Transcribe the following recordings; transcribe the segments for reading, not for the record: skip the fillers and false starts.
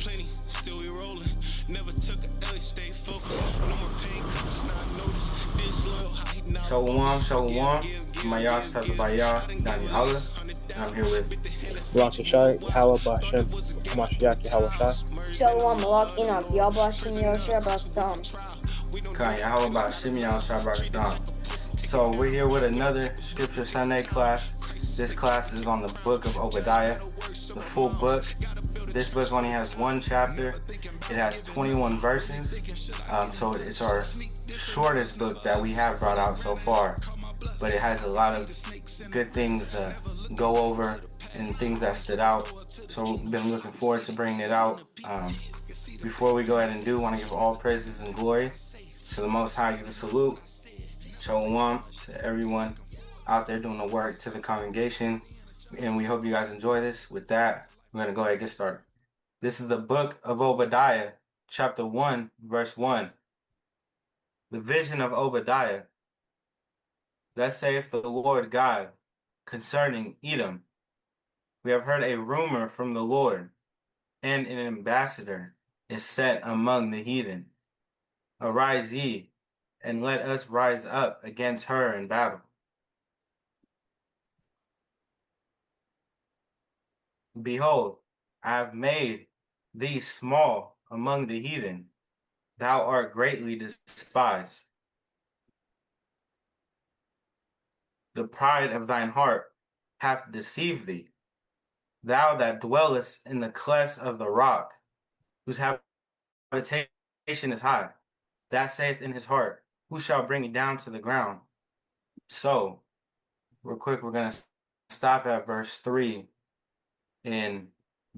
plenty, still we rolling. Never took a L, stay focused. No more pain, cause it's not noticed. Disloyal, hiding out bogus. Shalom, Mayas Tazabaya, Dani Allah, and I'm here with Rakashai, Halabashem, Hamashiach, Hawashai. Shalom Malakian, Yabashim Yosha Bakdam. Kanye Halabah Shimeon Shabarakan. So we're here with another Scripture Sunday class. This class is on the book of Obadiah, the full book. This book only has one chapter. It has 21 verses. So it's our shortest book that we have brought out so far. But it has a lot of good things to go over and things that stood out. So we've been looking forward to bringing it out. Before we go ahead and do, want to give all praises and glory to the Most High. Give a salute. Shalom to everyone out there doing the work, to the congregation. And we hope you guys enjoy this. With that, we're going to go ahead and get started. This is the book of Obadiah, chapter 1, verse 1. The vision of Obadiah. Thus saith the Lord God concerning Edom. We have heard a rumor from the Lord, and an ambassador is set among the heathen. Arise ye, and let us rise up against her in battle. Behold, I have made thee small among the heathen. Thou art greatly despised. The pride of thine heart hath deceived thee. Thou that dwellest in the clefts of the rock, whose habitation is high, that saith in his heart, who shall bring me down to the ground? So, real quick, we're going to stop at verse 3 and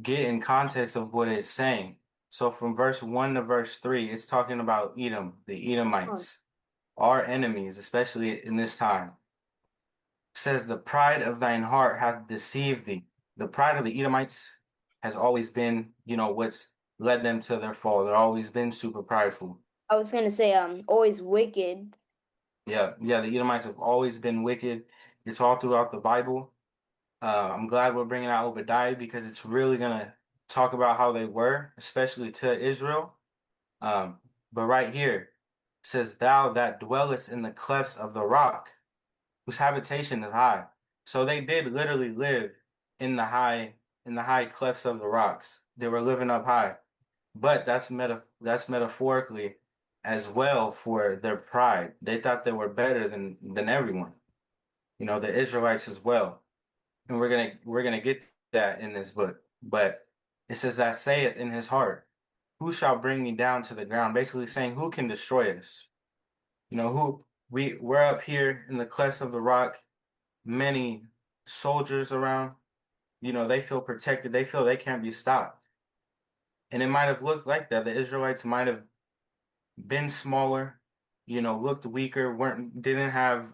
get in context of what it's saying. So from verse 1 to verse 3, it's talking about Edom, the Edomites, our enemies, especially in this time. It says, the pride of thine heart hath deceived thee. The pride of the Edomites has always been, what's led them to their fall. They've always been super prideful. I was gonna say always wicked. Yeah, the Edomites have always been wicked. It's all throughout the Bible. I'm glad we're bringing out Obadiah because it's really going to talk about how they were, especially to Israel. But right here, it says, thou that dwellest in the clefts of the rock, whose habitation is high. So they did literally live in the high clefts of the rocks. They were living up high. But that's metaphorically as well for their pride. They thought they were better than everyone. The Israelites as well. And we're gonna get that in this book. But it says that saith in his heart, who shall bring me down to the ground? Basically saying, who can destroy us? We're up here in the clefts of the rock, many soldiers around, they feel protected, they feel they can't be stopped. And it might have looked like that. The Israelites might have been smaller, looked weaker, didn't have,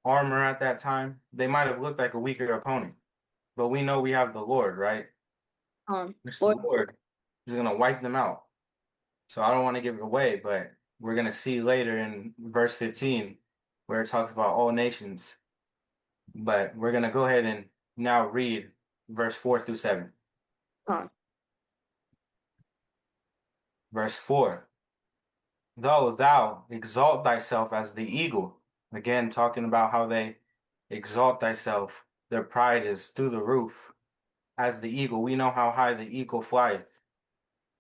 armor at that time. They might have looked like a weaker opponent. But we know we have the Lord, right? The Lord is going to wipe them out. So I don't want to give it away, but we're going to see later in verse 15 where it talks about all nations. But we're going to go ahead and now read verse 4 through 7. Verse 4. Though thou exalt thyself as the eagle. Again, talking about how they exalt thyself. Their pride is through the roof. As the eagle, we know how high the eagle flieth.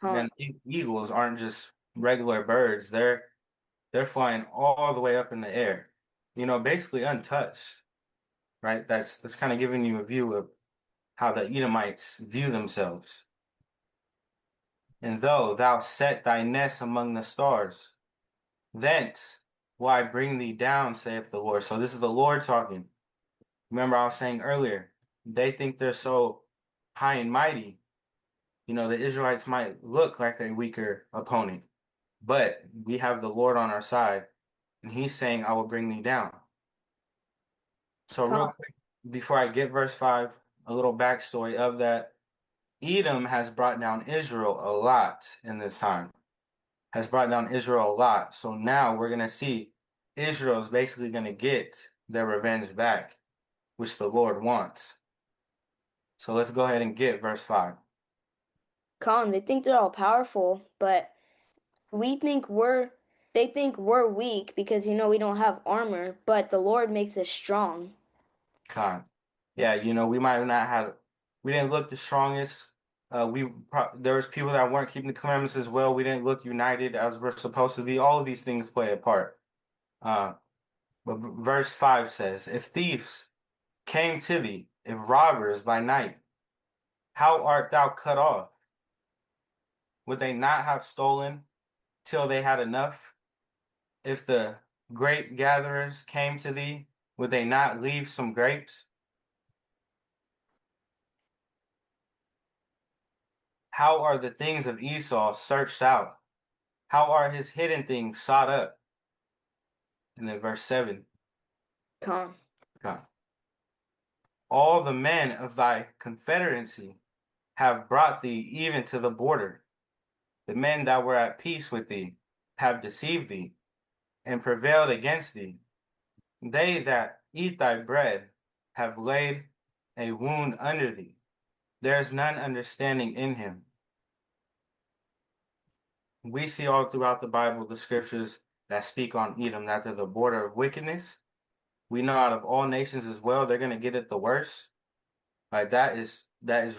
And eagles aren't just regular birds. They're flying all the way up in the air. Basically untouched. Right? That's kind of giving you a view of how the Edomites view themselves. And though thou set thy nest among the stars, thence will I bring thee down, saith the Lord. So this is the Lord talking. Remember, I was saying earlier, they think they're so high and mighty. The Israelites might look like a weaker opponent, but we have the Lord on our side, and he's saying, I will bring thee down. So real quick, before I get verse 5, a little backstory of that. Edom has brought down Israel a lot in this time. Has brought down Israel a lot. So now we're going to see Israel is basically going to get their revenge back, which the Lord wants. So let's go ahead and get verse 5. Colin, they think they're all powerful, but they think we're weak because we don't have armor, but the Lord makes us strong. Con. Yeah, we might have not had, we didn't look the strongest. There was people that weren't keeping the commandments as well. We didn't look united as we're supposed to be. All of these things play a part. Uh, but verse 5 says, if thieves came to thee, if robbers by night, how art thou cut off? Would they not have stolen till they had enough? If the grape gatherers came to thee, would they not leave some grapes? How are the things of Esau searched out? How are his hidden things sought up? And then verse 7. Colin. God. All the men of thy confederacy have brought thee even to the border. The men that were at peace with thee have deceived thee and prevailed against thee. They that eat thy bread have laid a wound under thee. There is none understanding in him. We see all throughout the Bible the scriptures that speak on Edom, that they're the border of wickedness. We know out of all nations as well, they're going to get it the worst. Like that is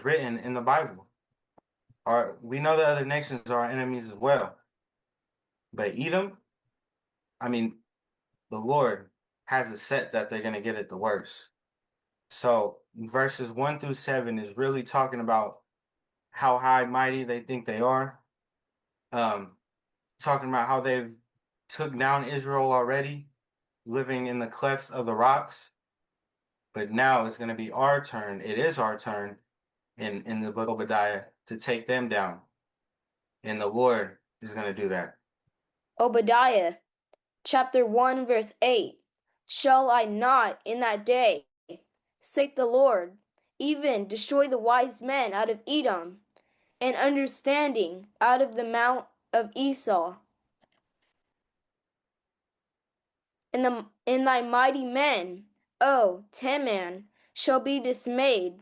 written in the Bible. We know the other nations are our enemies as well. But Edom, I mean, the Lord has it set that they're going to get it the worst. So verses 1 through 7 is really talking about how high mighty they think they are. Talking about how they've took down Israel already, living in the clefts of the rocks. But now it's going to be our turn. It is our turn in the book of Obadiah to take them down. And the Lord is going to do that. Obadiah, chapter 1, verse 8. Shall I not in that day, saith the Lord, even destroy the wise men out of Edom, and understanding out of the mount of Esau? And thy mighty men, O Teman, shall be dismayed,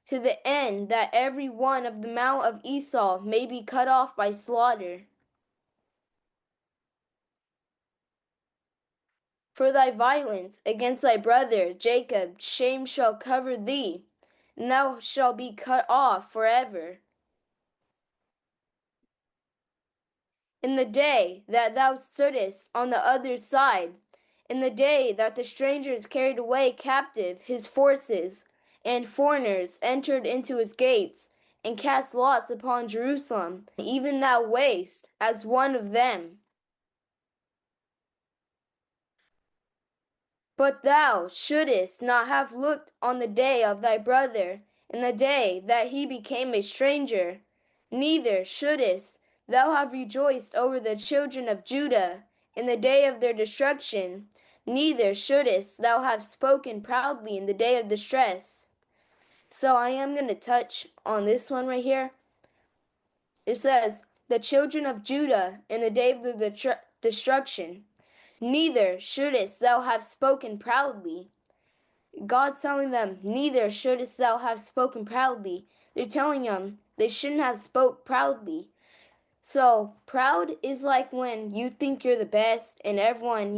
to the end that every one of the mount of Esau may be cut off by slaughter. For thy violence against thy brother Jacob, shame shall cover thee, and thou shalt be cut off forever. In the day that thou stoodest on the other side, in the day that the strangers carried away captive his forces, and foreigners entered into his gates, and cast lots upon Jerusalem, even thou wast as one of them. But thou shouldest not have looked on the day of thy brother, in the day that he became a stranger, neither shouldest thou have rejoiced over the children of Judah in the day of their destruction, neither shouldest thou have spoken proudly in the day of distress. So I am going to touch on this one right here. It says, the children of Judah in the day of the destruction. Neither shouldest thou have spoken proudly. God's telling them, neither shouldest thou have spoken proudly. They're telling them they shouldn't have spoke proudly. So proud is like when you think you're the best and everyone,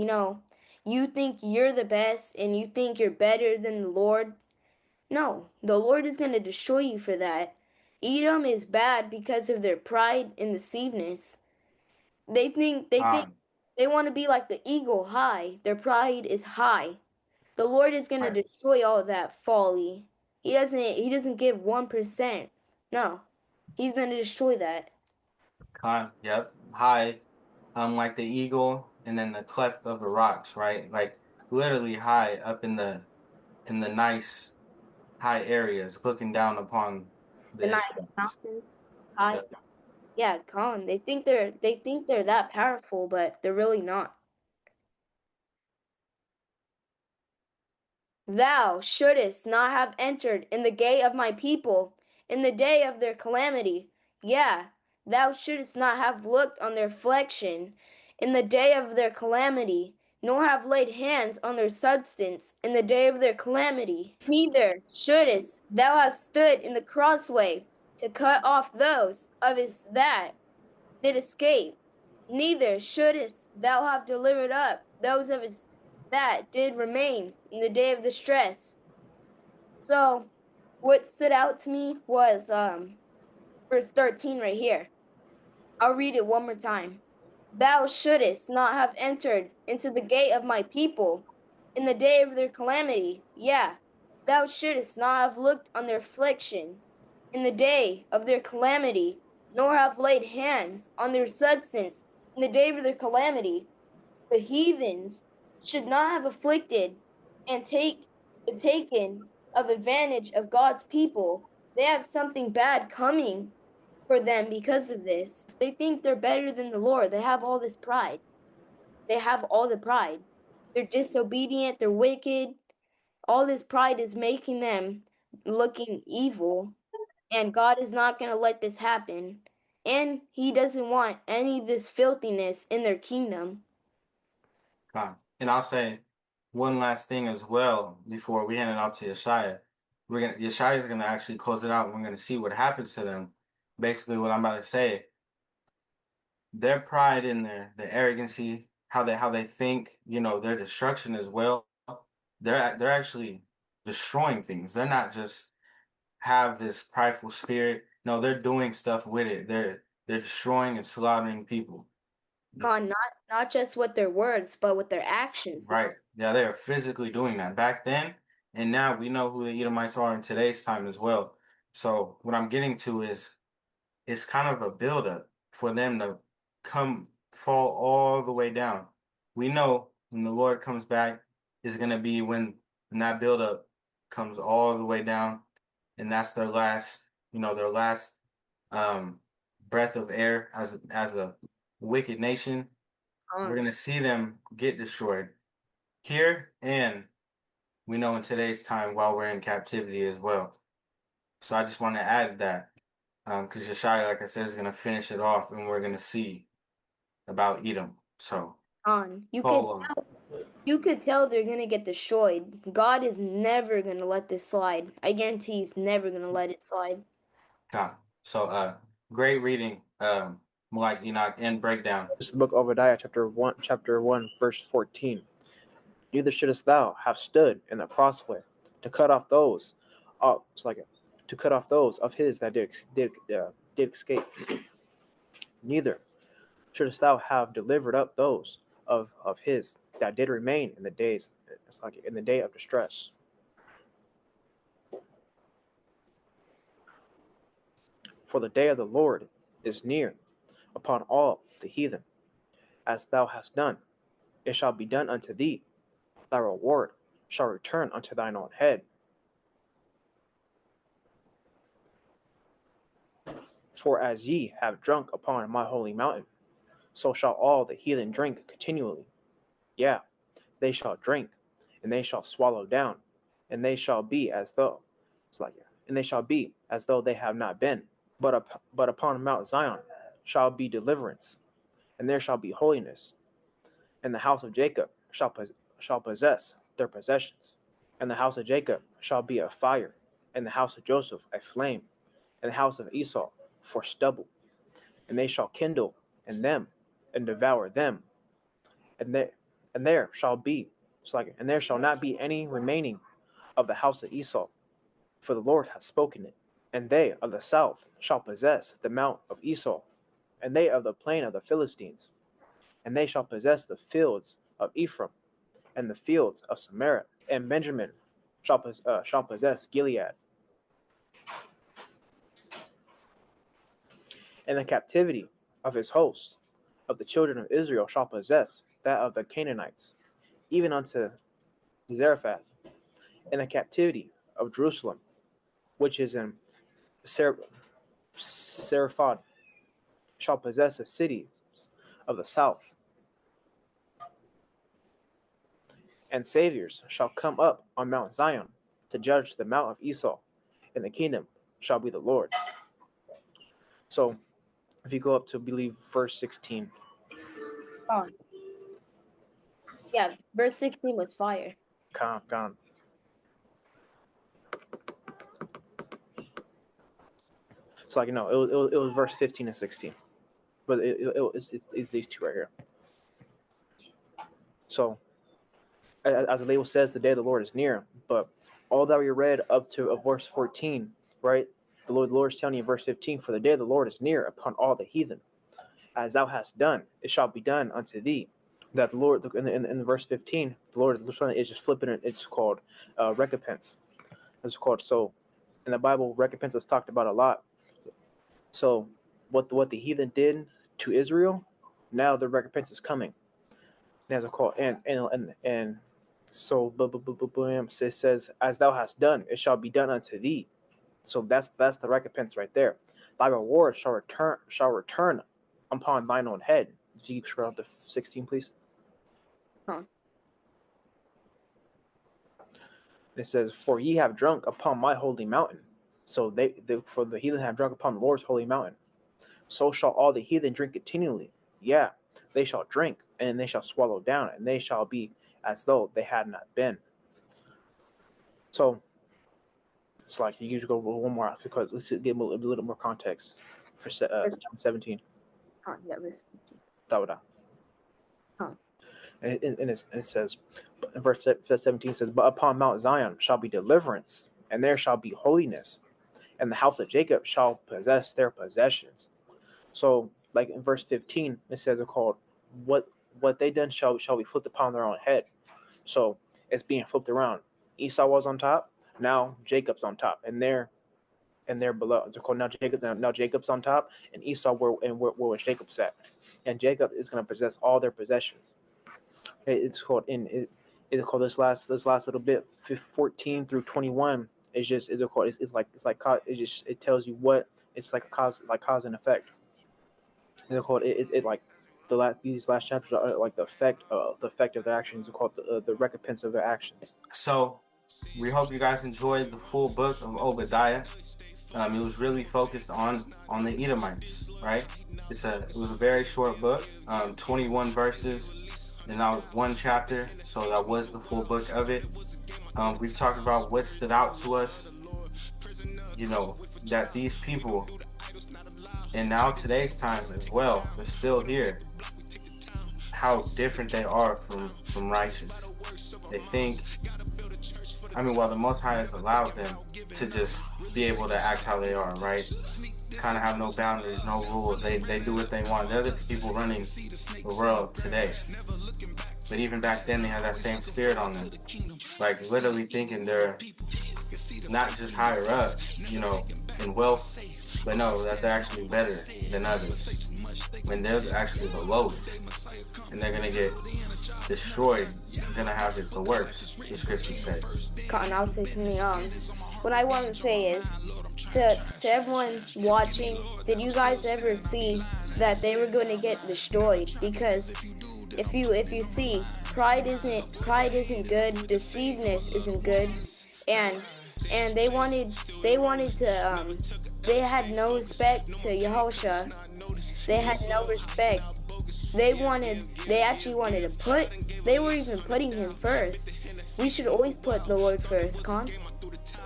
you think you're the best and you think you're better than the Lord. No, the Lord is going to destroy you for that. Edom is bad because of their pride and deceiveness. They think they want to be like the eagle high. Their pride is high. The Lord is going to Right. destroy all that folly. He doesn't give 1%. No. He's going to destroy that. Yep. High, like the eagle, and then the cleft of the rocks, right? Like literally high up in the nice high areas, looking down upon The the nice Israelites. mountains high. Yep. Yeah, Colin. They think they're that powerful, but they're really not. Thou shouldest not have entered in the gate of my people in the day of their calamity. Yeah, thou shouldest not have looked on their affliction in the day of their calamity, nor have laid hands on their substance in the day of their calamity. Neither shouldest thou have stood in the crossway to cut off those of his that did escape. Neither shouldest thou have delivered up those of his that did remain in the day of distress. So, what stood out to me was verse 13 right here. I'll read it one more time. Thou shouldest not have entered into the gate of my people in the day of their calamity. Yeah, thou shouldest not have looked on their affliction in the day of their calamity, nor have laid hands on their substance in the day of their calamity. The heathens should not have afflicted and taken of advantage of God's people. They have something bad coming for them because of this. They think they're better than the Lord. They have all this pride. They have all the pride. They're disobedient, they're wicked. All this pride is making them looking evil, and God is not going to let this happen. And he doesn't want any of this filthiness in their kingdom. And I'll say one last thing as well before we hand it off to Yeshaya. Yeshaya is gonna actually close it out and we're gonna see what happens to them. Basically what I'm about to say, their pride in their arrogancy, how they think, their destruction as well. They're actually destroying things. They're not just have this prideful spirit. No, they're doing stuff with it. They're destroying and slaughtering people. God, not just with their words, but with their actions. Right. Yeah, they are physically doing that back then, and now we know who the Edomites are in today's time as well. So what I'm getting to is it's kind of a buildup for them to come fall all the way down. We know when the Lord comes back is going to be when that buildup comes all the way down, and that's their last um, breath of air as a wicked nation. We're going to see them get destroyed here, and we know in today's time while we're in captivity as well. So I just want to add that because Yeshaya, like I said, is going to finish it off, and we're going to see about Edom. So You follow could you could tell they're gonna get destroyed. God is never gonna let this slide. I guarantee he's never gonna let it slide. So great reading, Malak Enoch, and breakdown. This is the book of Obadiah, chapter 1, verse 14. Neither shouldest thou have stood in the crossway to cut off those, to cut off those of his that did escape. Neither shouldest thou have delivered up those of his that did remain in the days, in the day of distress. For the day of the Lord is near upon all the heathen. As thou hast done, it shall be done unto thee. Thy reward shall return unto thine own head. For as ye have drunk upon my holy mountain, so shall all the heathen drink continually. Yeah, they shall drink, and they shall swallow down, and they shall be as though, and they shall be as though they have not been. But upon Mount Zion shall be deliverance, and there shall be holiness, and the house of Jacob shall possess their possessions, and the house of Jacob shall be a fire, and the house of Joseph a flame, and the house of Esau for stubble, and they shall kindle in them and devour them, and there shall not be any remaining of the house of Esau, for the Lord hath spoken it. And they of the south shall possess the mount of Esau, and they of the plain of the Philistines, and they shall possess the fields of Ephraim, and the fields of Samaria, and Benjamin shall possess Gilead. And the captivity of his host of the children of Israel shall possess that of the Canaanites, even unto Zarephath. And the captivity of Jerusalem, which is in Seraphad, shall possess the cities of the south. And saviors shall come up on Mount Zion to judge the mount of Esau, and the kingdom shall be the Lord's. So, if you go up to, believe, verse 16. Yeah, verse 16 was fire. It's like, no, it was verse 15 and 16. But it's these two right here. So, as the label says, the day of the Lord is near. But all that we read up to verse 14, right? The Lord is telling you in verse 15, for the day of the Lord is near upon all the heathen. As thou hast done, it shall be done unto thee. That the Lord, in verse 15, the Lord is just flipping it. It's called recompense. It's called, so in the Bible, recompense is talked about a lot. So what the heathen did to Israel, now the recompense is coming. As a call, and so it says, as thou hast done, it shall be done unto thee. So that's the recompense right there. Thy reward shall return upon thine own head. If you scroll up to 16, please. It says, for ye have drunk upon my holy mountain. So for the heathen have drunk upon the Lord's holy mountain. So shall all the heathen drink continually. Yeah, they shall drink, and they shall swallow down, and they shall be as though they had not been. So it's like you usually go one more because let's give a little more context for 17. And it says, in verse 17 says, but upon Mount Zion shall be deliverance, and there shall be holiness, and the house of Jacob shall possess their possessions. So, like in verse 15, it says it's called what they done shall be flipped upon their own head. So it's being flipped around. Esau was on top, now Jacob's on top, and they're below. It's called now Jacob's on top, and Esau where was Jacob's at, and Jacob is going to possess all their possessions. It's called this last little bit 14 through 21. It's it tells you what it's like cause and effect. They're called it like these last chapters are like the effect of their actions. They're called the recompense of their actions. So we hope you guys enjoyed the full book of Obadiah. It was really focused on the Edomites, right? It was a very short book, 21 verses, and that was one chapter, so that was the full book of it. We've talked about what stood out to us, that these people, and now today's time as well, they're still here, how different they are from righteous. They think, well, the Most High has allowed them to just be able to act how they are, right? Kind of have no boundaries, no rules. They do what they want. They're the people running the world today. But even back then, they had that same spirit on them. Like, literally thinking they're not just higher up, in wealth, but no, that they're actually better than others. When they're actually the lowest. And they're going to get destroyed. You're going to have it the worst, the scripture says. Cotton, I'll say something. What I want to say is, to everyone watching, did you guys ever see that they were going to get destroyed? Because if you see, pride isn't good, deceivedness isn't good, and they had no respect to Yahusha. They had no respect. They were even putting him first. We should always put the Lord first, Con.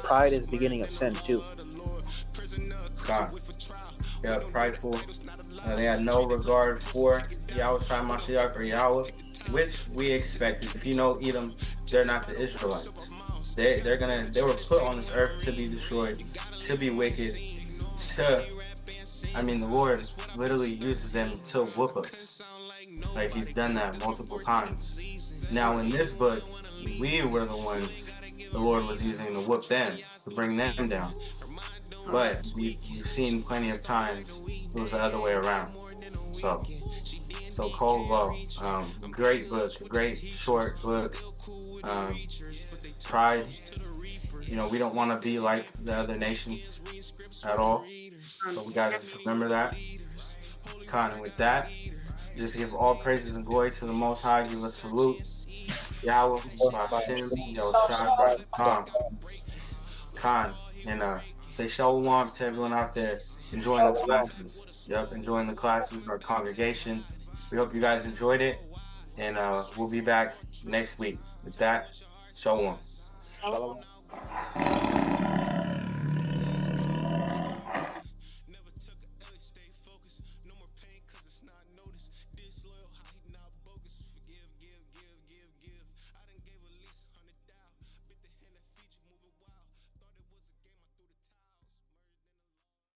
Pride is the beginning of sin too. God. Yeah, prideful. They had no regard for Yahweh Shai Mashiach or Yahweh, which we expected. If you know Edom, they're not the Israelites. They were put on this earth to be destroyed, to be wicked, the Lord literally uses them to whoop us. Like he's done that multiple times. Now in this book, we were the ones the Lord was using to whoop them, to bring them down. But we've seen plenty of times it was the other way around. So Cold Low, great book, great short book. Pride, we don't want to be like the other nations at all. So we gotta remember that. Con, with that, just give all praises and glory to the Most High. Give a salute. Yahweh, Hashem, Yoshai, Khan, and say shalom to everyone out there enjoying the classes. Enjoying the classes, our congregation. We hope you guys enjoyed it, and we'll be back next week. With that, shalom. Shalom.